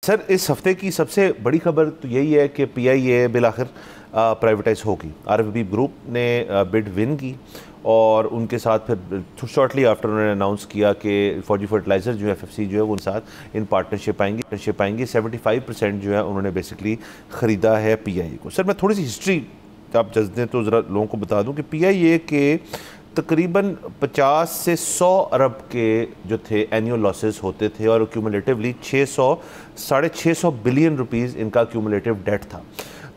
Sir इस हफ्ते की सबसे बड़ी खबर तो यही है कि PIA बिल आखिर प्राइवेटाइज होगी। RFB ग्रुप ने बिड विन की और उनके साथ फिर शॉर्टली आफ्टर उन्होंने अनाउंस किया कि फौजी फर्टिलाइज़र जो है FFC जो है वो उनके साथ इन पार्टनरशिप आएंगी 75% जो है उन्होंने बेसिकली ख़रीदा है PIA को। सर मैं थोड़ी सी हिस्ट्री आप जज दें तो ज़रा लोगों को बता दूं कि PIA के तकरीबन 50 से 100 अरब के जो थे एनुअल लॉसेस होते थे और क्यूमुलेटिवली 600-650 बिलियन रुपीज़ इनका क्यूमुलेटिव डेट था।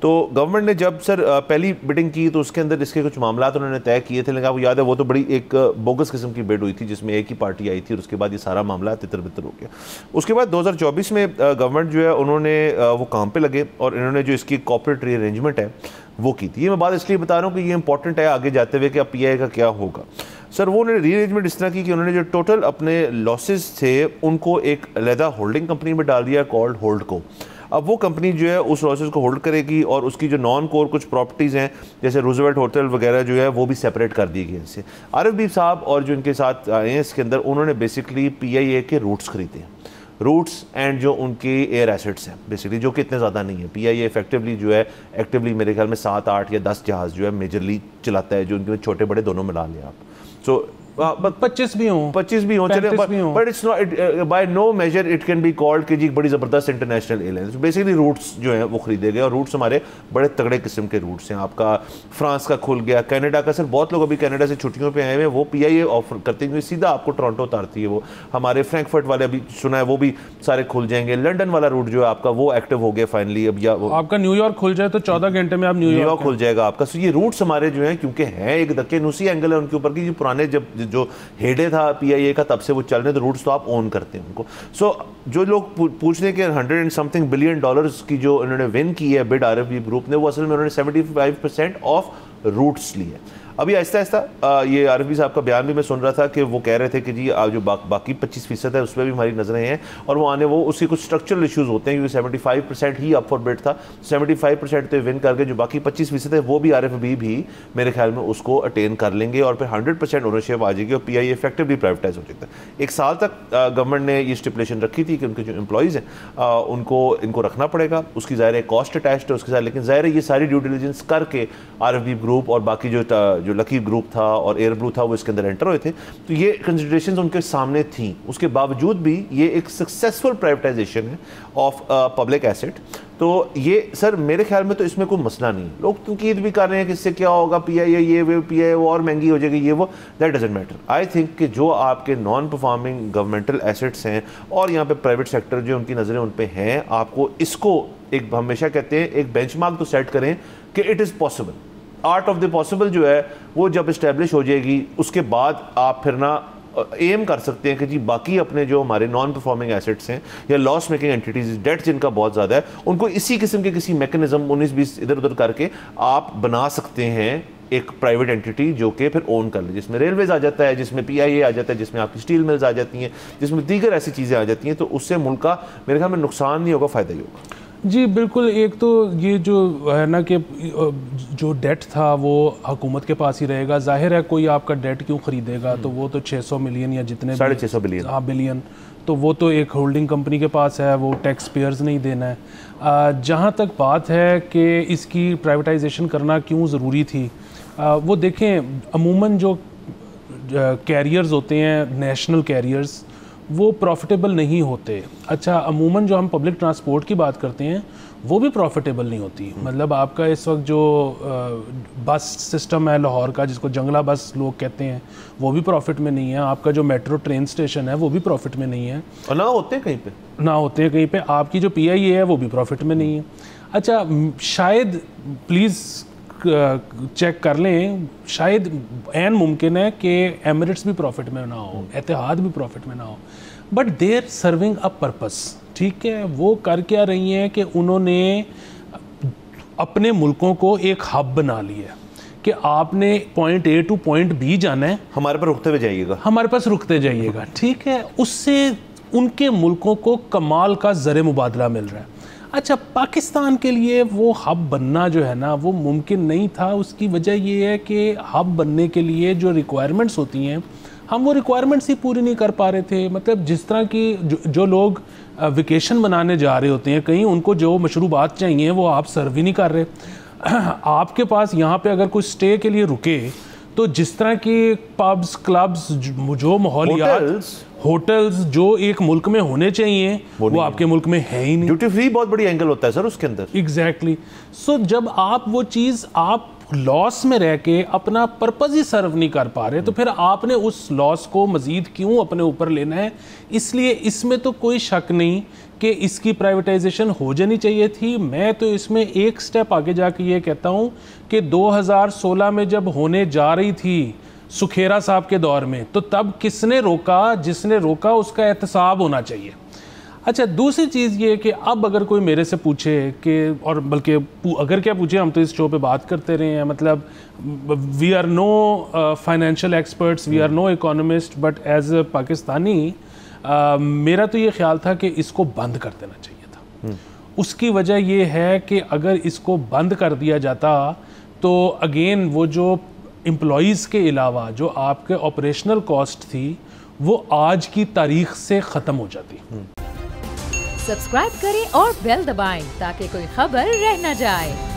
तो गवर्नमेंट ने जब सर पहली बिडिंग की तो उसके अंदर इसके कुछ मामला उन्होंने तय किए थे, लेकिन आपको याद है वो तो बड़ी एक बोगस किस्म की बिड हुई थी जिसमें एक ही पार्टी आई थी और उसके बाद ये सारा मामला तितर बितर हो गया। उसके बाद 2024 में गवर्नमेंट जो है उन्होंने वो काम पे लगे और इन्होंने जो इसकी कॉर्पोरेट रीअरेंजमेंट है वो की थी। ये मैं बात इसलिए बता रहा हूँ कि ये इंपॉर्टेंट है आगे जाते हुए कि अब PIA का क्या होगा। सर वो उन्होंने रीअरेंजमेंट इस तरह की कि उन्होंने जो टोटल अपने लॉसेस थे उनको एक अलहदा होल्डिंग कंपनी में डाल दिया कॉल्ड होल्डको। अब वो कंपनी जो है उस लॉसेस को होल्ड करेगी और उसकी जो नॉन कोर कुछ प्रॉपर्टीज़ हैं जैसे रूजवेल्ट होटल वगैरह जो है वो भी सेपरेट कर दी गई इनसे। RFB साहब और जो इनके साथ आए हैं इसके अंदर उन्होंने बेसिकली PIA के रूट्स खरीदे हैं, रूट्स एंड जो उनके एयर एसेट्स हैं बेसिकली, जो कि इतने ज़्यादा नहीं है। PIA इफेक्टिवली जो है एक्टिवली मेरे ख्याल में 7, 8 या 10 जहाज़ जो है मेजरली चलाता है, जो उनके छोटे बड़े दोनों मिला लें आप। सो 25 भी हों चले, but it's not by no measure it can be called कि जी बड़ी ज़बरदस्त इंटरनेशनल एयरलाइंस। बेसिकली रूट्स जो हैं वो खरीदे गए और रूट्स हमारे बड़े तगड़े किस्म के रूट्स हैं। आपका फ्रांस का खुल गया, कनाडा का, सर बहुत लोग अभी कनाडा से छुट्टियों पे आए हुए हैं, वो PIA ऑफर करते हैं सीधा आपको टोरंटो उतारती है वो। हमारे फ्रैंकफर्ट वाले अभी सुना है वो भी सारे खुल जाएंगे। लंदन वाला रूट जो है आपका वो एक्टिव हो गया फाइनली। अब या आपका न्यूयॉर्क खुल जाए तो 14 घंटे में आप न्यूयॉर्क खुल जाएगा आपका। सो ये रूट्स हमारे जो हैं क्योंकि हैं एक धक्के नुसी एंगल है उनके ऊपर की, पुराने जब जो हेडे था PIA का तब से वो चल रहे, तो रूट्स तो आप ओन करते हैं उनको। सो जो लोग पूछ रहे हैं कि 100 and something बिलियन डॉलर्स की जो उन्होंने विन की है बिड RFB ग्रुप ने, वो असल में उन्होंने 75% ऑफ रूट्स लिए। अभी आहिस्ता आहिस्ता ये RFB साहब का बयान भी मैं सुन रहा था कि वो कह रहे थे कि जी जो बाकी 25% है उस पर भी हमारी नजरें हैं और वो आने वो उसके कुछ स्ट्रक्चरल इश्यूज होते हैं क्योंकि 75% ही अप फॉर बिड था। 75% तो विन करके जो बाकी 25% है वो भी RFB भी मेरे ख्याल में उसको अटेन कर लेंगे और फिर 100% ओनरशिप आ जाएगी और PIA इफेक्टिवली प्राइवेटाइज हो जाता है। 1 साल तक गवर्नमेंट ने ये स्टिपुलेशन रखी थी कि उनके जो एम्प्लॉइज़ हैं इनको रखना पड़ेगा, उसकी ज़ाहिर है कॉस्ट अटैच्ड है उसके साथ, लेकिन ज़ाहिर है ये सारी ड्यू डिलिजेंस करके RFB ग्रुप और बाकी जो लकीर ग्रुप था और एयर ब्लू था वो इसके अंदर एंटर हुए थे। तो ये कंसिडरेशंस उनके सामने थी, उसके बावजूद भी ये एक सक्सेसफुल प्राइवेटाइजेशन है ऑफ पब्लिक एसेट। तो ये सर मेरे ख्याल में तो इसमें कोई मसला नहीं है। लोग तनकीद भी कर रहे हैं कि इससे क्या होगा, PIA ये वो PIA वो और महंगी हो जाएगी ये वो, that doesn't matter. I think कि जो आपके नॉन परफॉर्मिंग गवर्नमेंटल एसेट्स हैं और यहाँ पे प्राइवेट सेक्टर जो उनकी नज़रें उन पे हैं, आपको इसको एक हमेशा कहते हैं एक बेंचमार्क तो सेट करें कि it is possible. Art of the possible जो है वो जब इस्टेब्लिश हो जाएगी उसके बाद आप फिर ना एम कर सकते हैं कि जी बाकी अपने जो हमारे नॉन परफॉर्मिंग एसेट्स हैं या लॉस मेकिंग एंटिटीज डेट जिनका बहुत ज़्यादा है उनको इसी किस्म के किसी मैकेनिज्म 19-20 इधर उधर करके आप बना सकते हैं एक प्राइवेट एंटिटी जो कि फिर ओन कर ले, जिसमें रेलवेज आ जाता है, जिसमें PIA आ जाता है, जिसमें आपकी स्टील मिल्स आ जाती हैं, जिसमें दीगर ऐसी चीज़ें आ जाती हैं। तो उससे मुल्क का मेरे ख्याल में नुकसान नहीं होगा, फ़ायदा ही होगा। जी बिल्कुल। एक तो ये जो है ना कि जो डेट था वो हुकूमत के पास ही रहेगा। जाहिर है कोई आपका डेट क्यों ख़रीदेगा, तो वो तो 600 मिलियन या जितने 650 बिलियन, हाँ बिलियन, तो वो तो एक होल्डिंग कंपनी के पास है, वो टैक्स पेयर्स नहीं देना है। जहाँ तक बात है कि इसकी प्राइवेटाइजेशन करना क्यों ज़रूरी थी, वो देखें अमूमन जो कैरियर्स होते हैं नेशनल कैरियर्स वो प्रॉफिटेबल नहीं होते। अच्छा अमूमन जो हम पब्लिक ट्रांसपोर्ट की बात करते हैं वो भी प्रॉफिटेबल नहीं होती। मतलब आपका इस वक्त जो बस सिस्टम है लाहौर का जिसको जंगला बस लोग कहते हैं वो भी प्रॉफिट में नहीं है। आपका जो मेट्रो ट्रेन स्टेशन है वो भी प्रॉफिट में नहीं है और ना होते हैं कहीं पे आपकी जो PIA है वो भी प्रॉफिट में नहीं है। अच्छा शायद प्लीज़ चेक कर लें, शायद ऐन मुमकिन है कि एमिरेट्स भी प्रॉफिट में ना हो, एतिहाद भी प्रॉफिट में ना हो, but there serving a purpose. ठीक है, वो कर क्या रही हैं कि उन्होंने अपने मुल्कों को एक हब बना लिया कि आपने point A two point B जाना है, हमारे पर रुकते हुए जाइएगा, हमारे पास रुकते जाइएगा। ठीक है, उससे उनके मुल्कों को कमाल का ज़र मुबादला मिल रहा है। अच्छा पाकिस्तान के लिए वो हब बनना जो है ना वो मुमकिन नहीं था। उसकी वजह ये है कि हब बनने के लिए जो रिक्वायरमेंट्स होती हैं हम वो रिक्वायरमेंट्स ही पूरी नहीं कर पा रहे थे। मतलब जिस तरह की जो लोग वेकेशन मनाने जा रहे होते हैं कहीं, उनको जो मशरूबात चाहिए वो आप सर्व ही नहीं कर रहे। आपके पास यहाँ पे अगर कोई स्टे के लिए रुके तो जिस तरह की पब्स, क्लब्स, जो माहौलियात, होटल्स जो एक मुल्क में होने चाहिए वो आपके मुल्क में है ही नहीं। ड्यूटी फ्री बहुत बड़ी एंगल होता है सर उसके अंदर। एग्जैक्टली। सो जब आप वो चीज़ आप लॉस में रह के अपना पर्पज़ ही सर्व नहीं कर पा रहे तो फिर आपने उस लॉस को मज़ीद क्यों अपने ऊपर लेना है। इसलिए इसमें तो कोई शक नहीं कि इसकी प्राइवेटाइजेशन हो जानी चाहिए थी। मैं तो इसमें एक स्टेप आगे जाके ये कहता हूँ कि 2016 में जब होने जा रही थी सुखेरा साहब के दौर में, तो तब किसने रोका? जिसने रोका उसका एहतसाब होना चाहिए। अच्छा, दूसरी चीज़ ये कि अब अगर कोई मेरे से पूछे कि, और बल्कि अगर क्या पूछे, हम तो इस शो पे बात करते रहे हैं, मतलब we are no financial experts, we are no economist, but as a Pakistani मेरा तो ये ख्याल था कि इसको बंद कर देना चाहिए था। उसकी वजह ये है कि अगर इसको बंद कर दिया जाता तो अगेन वो जो एम्प्लॉइज़ के अलावा जो आपके ऑपरेशनल कॉस्ट थी वो आज की तारीख से ख़त्म हो जाती। सब्सक्राइब करें और बेल दबाएं ताकि कोई खबर रह न जाए।